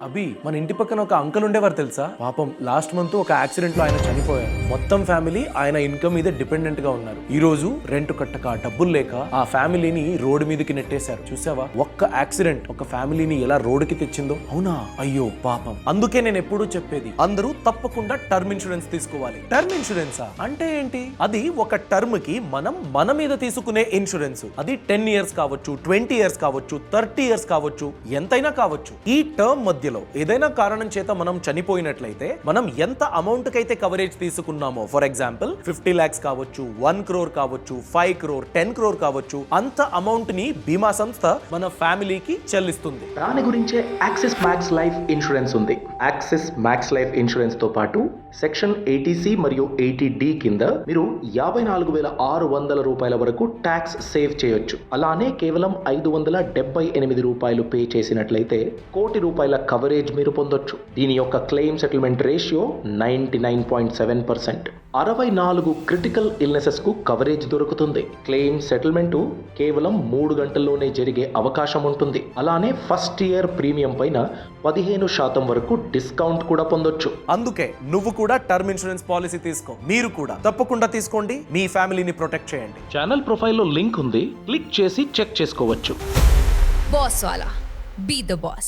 అభి మన ఇంటి పక్కన ఒక అంకుల్ ఉండేవారు తెలుసా? పాపం లాస్ట్ మంత్ ఒక యాక్సిడెంట్ లో ఆయన చనిపోయారు. మొత్తం ఫ్యామిలీ ఆయన ఇన్కమ్ మీద డిపెండెంట్ గా ఉన్నారు. ఈ రోజు రెంట్ కట్టక డబ్బులు లేక ఆ ఫ్యామిలీని రోడ్డు మీదకి నెట్టేశారు. చూసావా ఒక్క యాక్సిడెంట్ ఒక ఫ్యామిలీని ఎలా రోడ్డుకి తెచ్చిందో? అవునా, అయ్యో పాపం. అందుకే నేను ఎప్పుడూ చెప్పేది అందరూ తప్పకుండా టర్మ్ ఇన్సూరెన్స్ తీసుకోవాలి. టర్మ్ ఇన్సూరెన్సా అంటే ఏంటి? అది ఒక టర్మ్ కి మన మీద తీసుకునే ఇన్సూరెన్స్. అది 10 years కావచ్చు, 20 years కావచ్చు, 30 years కావచ్చు, ఎంతైనా కావచ్చు. ఈ టర్మ్ మధ్యలో ఏదైనా కారణం చేత మనం చనిపోయినట్లయితే మనం ఎంత అమౌంట్ కైతే కవరేజ్ తీసుకున్నామో, ఫర్ ఎగ్జాంపుల్ 50 lakhs కావచ్చు, 1 crore కావచ్చు, 5 crore, 10 crore కావచ్చు, అంత అమౌంట్ ని బీమా సంస్థ మన ఫ్యామిలీకి చెల్లిస్తుంది. దాని గురించే యాక్సిస్ మ్యాక్స్ లైఫ్ ఇన్సూరెన్స్ ఉంది. యాక్సిస్ మ్యాక్స్ లైఫ్ ఇన్సూరెన్స్ తో పాటు సెక్షన్ 80C మరియు 80D కింద మీరు 54,600 రూపాయల వరకు ట్యాక్స్ సేవ్ చేయొచ్చు. అలానే కేవలం 578 రూపాయలు పే చేసినట్లయితే కోటి రూపాయల కవరేజ్ మీరు పొందొచ్చు. దీని యొక్క claim settlement ratio 99.7%. 64 critical illnesses కు కవరేజ్ దొరుకుతుంది. క్లెయిమ్ సెటిల్మెంట్ కేవలం 3 గంటల్లోనే జరిగే అవకాశం ఉంటుంది. అలానే ఫస్ట్ ఇయర్ ప్రీమియం పైన 15% వరకు డిస్కౌంట్ కూడా పొందొచ్చు. అందుకే నువ్వు కూడా టర్మ్ ఇన్సూరెన్స్ పాలసీ తీసుకో. మీరు కూడా తప్పకుండా తీసుకోండి. మీ ఫ్యామిలీని ప్రొటెక్ట్ చేయండి. ఛానల్ ప్రొఫైల్లో లింక్ ఉంది, క్లిక్ చేసి చెక్ చేసుకోవచ్చు. Boss Wala. Be the boss.